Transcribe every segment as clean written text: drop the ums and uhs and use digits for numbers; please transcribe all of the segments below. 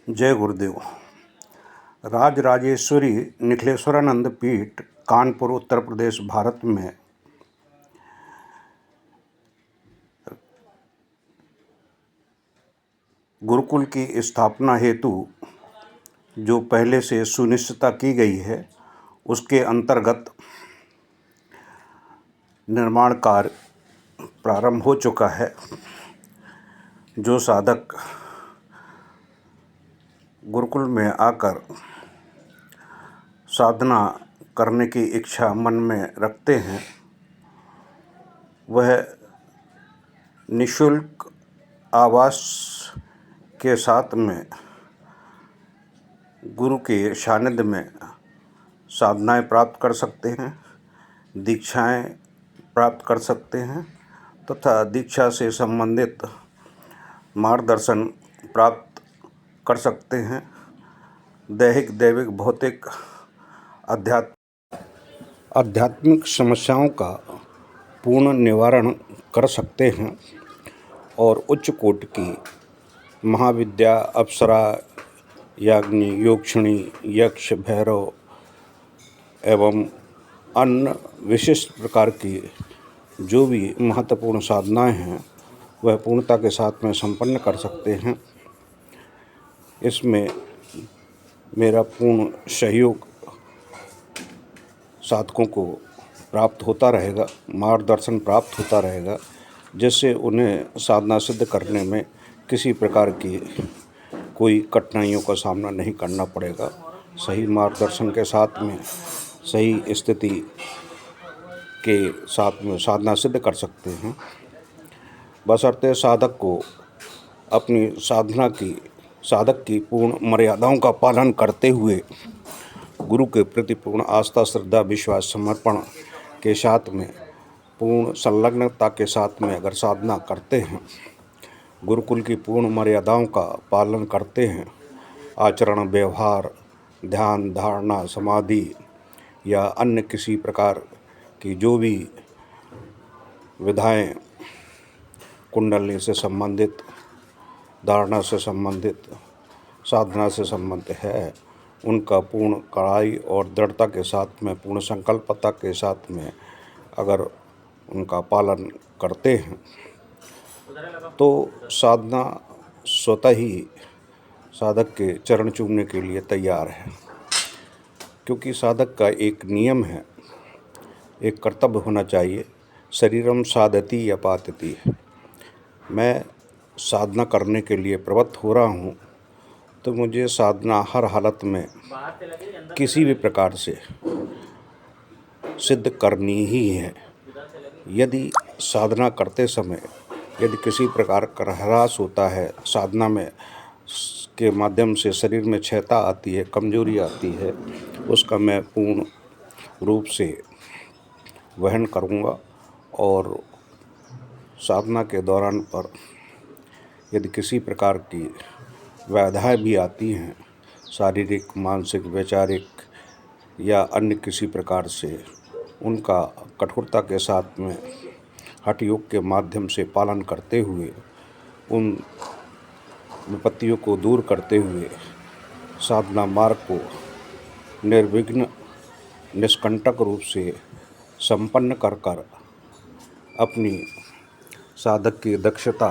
जय गुरुदेव। राजराजेश्वरी निखिलेश्वरानंद पीठ, कानपुर, उत्तर प्रदेश, भारत में गुरुकुल की स्थापना हेतु जो पहले से सुनिश्चितता की गई है, उसके अंतर्गत निर्माण कार्य प्रारंभ हो चुका है। जो साधक गुरुकुल में आकर साधना करने की इच्छा मन में रखते हैं, वह निःशुल्क आवास के साथ में गुरु के सानिध्य में साधनाएं प्राप्त कर सकते हैं, दीक्षाएं प्राप्त कर सकते हैं तथा दीक्षा से संबंधित मार्गदर्शन प्राप्त कर सकते हैं। दैहिक, दैविक, भौतिक, आध्यात्मिक समस्याओं का पूर्ण निवारण कर सकते हैं और उच्च कोटि की महाविद्या, अप्सरा, याग्नि, योक्षिणी, यक्ष, भैरव एवं अन्य विशिष्ट प्रकार की जो भी महत्वपूर्ण साधनाएं हैं, वह पूर्णता के साथ में संपन्न कर सकते हैं। इसमें मेरा पूर्ण सहयोग साधकों को प्राप्त होता रहेगा, मार्गदर्शन प्राप्त होता रहेगा, जिससे उन्हें साधना सिद्ध करने में किसी प्रकार की कोई कठिनाइयों का सामना नहीं करना पड़ेगा। सही मार्गदर्शन के साथ में, सही स्थिति के साथ में साधना सिद्ध कर सकते हैं। बशर्ते साधक को अपनी साधक की पूर्ण मर्यादाओं का पालन करते हुए गुरु के प्रति पूर्ण आस्था, श्रद्धा, विश्वास, समर्पण के साथ में पूर्ण संलग्नता के साथ में अगर साधना करते हैं, गुरुकुल की पूर्ण मर्यादाओं का पालन करते हैं, आचरण, व्यवहार, ध्यान, धारणा, समाधि या अन्य किसी प्रकार की जो भी विधाएं कुंडली से संबंधित, धारणा से संबंधित, साधना से संबंधित है, उनका पूर्ण कड़ाई और दृढ़ता के साथ में, पूर्ण संकल्पता के साथ में अगर उनका पालन करते हैं तो साधना स्वतः ही साधक के चरण चूमने के लिए तैयार है। क्योंकि साधक का एक नियम है, एक कर्तव्य होना चाहिए, शरीरम साधति या पातति। मैं साधना करने के लिए प्रवृत्त हो रहा हूँ, तो मुझे साधना हर हालत में किसी भी प्रकार से सिद्ध करनी ही है। यदि साधना करते समय यदि किसी प्रकार का ह्रास होता है, साधना में के माध्यम से शरीर में क्षयता आती है, कमजोरी आती है, उसका मैं पूर्ण रूप से वहन करूँगा। और साधना के दौरान पर यदि किसी प्रकार की बाधाएं भी आती हैं, शारीरिक, मानसिक, वैचारिक या अन्य किसी प्रकार से, उनका कठोरता के साथ में हठ योग के माध्यम से पालन करते हुए, उन विपत्तियों को दूर करते हुए साधना मार्ग को निर्विघ्न, निष्कंटक रूप से संपन्न कर अपनी साधक की दक्षता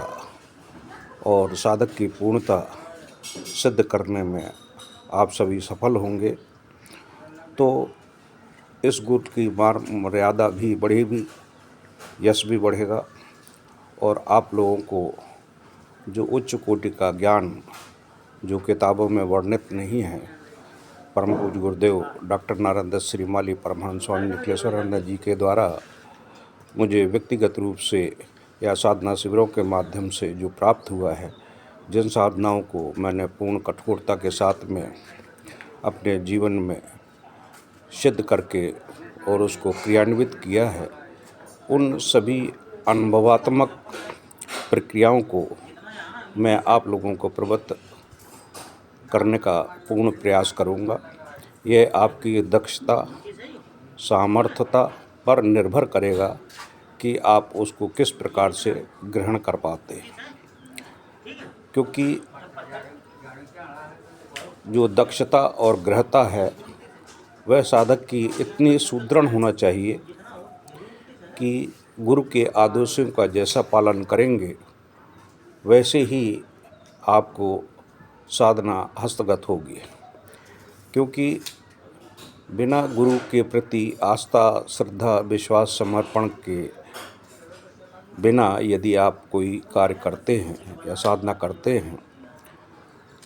और साधक की पूर्णता सिद्ध करने में आप सभी सफल होंगे। तो इस गुरु की मर्यादा भी बढ़ेगी, यश भी बढ़ेगा और आप लोगों को जो उच्च कोटि का ज्ञान जो किताबों में वर्णित नहीं है, परम पूज्य गुरुदेव डॉक्टर नारायण दत्त श्रीमाली परमहंस स्वामी निखिलेश्वरानंद जी के द्वारा मुझे व्यक्तिगत रूप से या साधना शिविरों के माध्यम से जो प्राप्त हुआ है, जिन साधनाओं को मैंने पूर्ण कठोरता के साथ में अपने जीवन में सिद्ध करके और उसको क्रियान्वित किया है, उन सभी अनुभवात्मक प्रक्रियाओं को मैं आप लोगों को प्रवृत्त करने का पूर्ण प्रयास करूंगा। यह आपकी दक्षता, सामर्थ्यता पर निर्भर करेगा कि आप उसको किस प्रकार से ग्रहण कर पाते हैं। क्योंकि जो दक्षता और गृहता है वह साधक की इतनी सुदृढ़ होना चाहिए कि गुरु के आदेशों का जैसा पालन करेंगे वैसे ही आपको साधना हस्तगत होगी। क्योंकि बिना गुरु के प्रति आस्था, श्रद्धा, विश्वास, समर्पण के बिना यदि आप कोई कार्य करते हैं या साधना करते हैं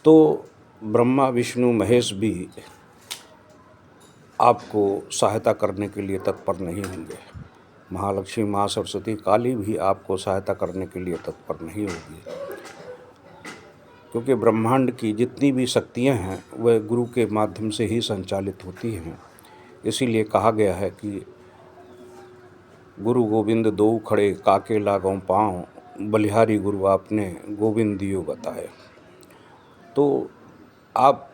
तो ब्रह्मा, विष्णु, महेश भी आपको सहायता करने के लिए तत्पर नहीं होंगे। महालक्ष्मी, माँ सरस्वती, काली भी आपको सहायता करने के लिए तत्पर नहीं होगी। क्योंकि ब्रह्मांड की जितनी भी शक्तियाँ हैं वह गुरु के माध्यम से ही संचालित होती हैं। इसीलिए कहा गया है कि गुरु गोविंद दो खड़े काके लागों पाँव, बलिहारी गुरु आपने गोविंद दियो बताए। तो आप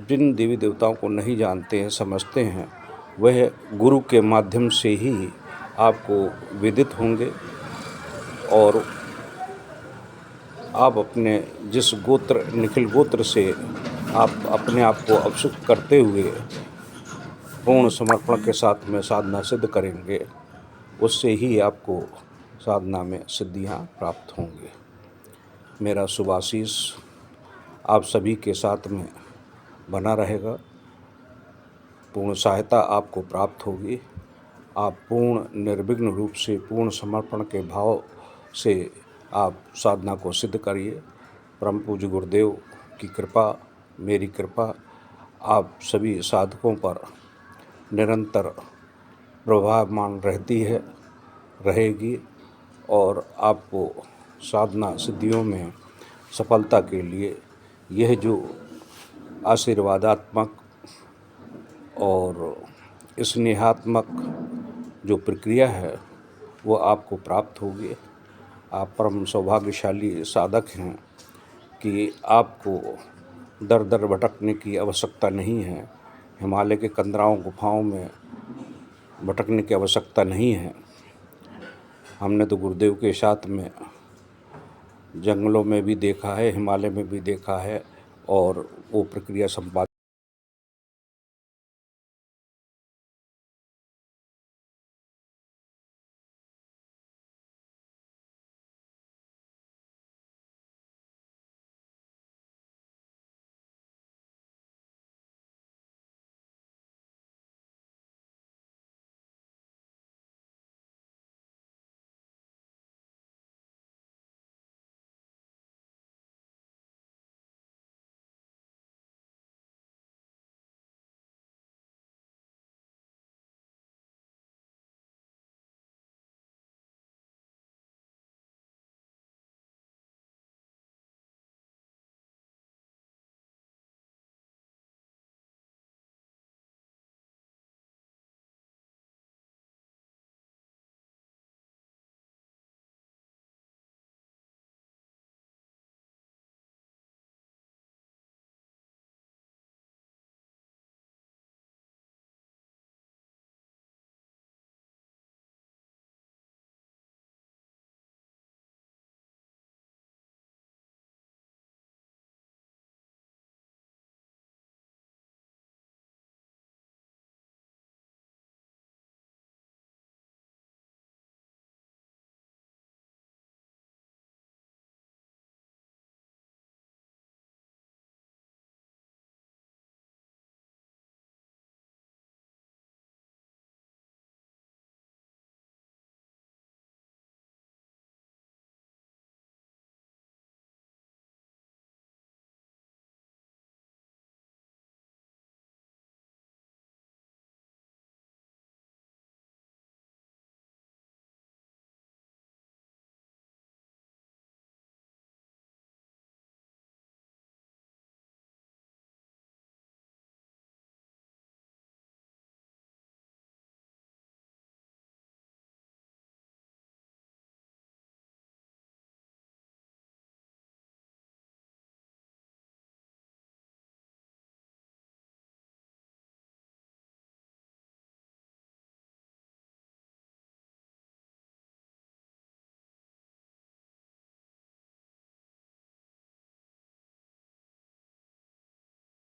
जिन देवी देवताओं को नहीं जानते हैं, समझते हैं, वह गुरु के माध्यम से ही आपको विदित होंगे और आप अपने जिस गोत्र, निखिल गोत्र से आप अपने आप को अभिषिक्त करते हुए पूर्ण समर्पण के साथ में साधना सिद्ध करेंगे, उससे ही आपको साधना में सिद्धियां प्राप्त होंगी। मेरा शुभ आशीष आप सभी के साथ में बना रहेगा। पूर्ण सहायता आपको प्राप्त होगी। आप पूर्ण निर्विघ्न रूप से, पूर्ण समर्पण के भाव से आप साधना को सिद्ध करिए। परम पूज्य गुरुदेव की कृपा, मेरी कृपा आप सभी साधकों पर निरंतर प्रभावमान रहती है, रहेगी और आपको साधना सिद्धियों में सफलता के लिए यह जो आशीर्वादात्मक और स्नेहात्मक जो प्रक्रिया है वो आपको प्राप्त होगी। आप परम सौभाग्यशाली साधक हैं कि आपको दर दर भटकने की आवश्यकता नहीं है, हिमालय के कंदराओं गुफाओं में भटकने की आवश्यकता नहीं है। हमने तो गुरुदेव के साथ में जंगलों में भी देखा है, हिमालय में भी देखा है और वो प्रक्रिया संपादित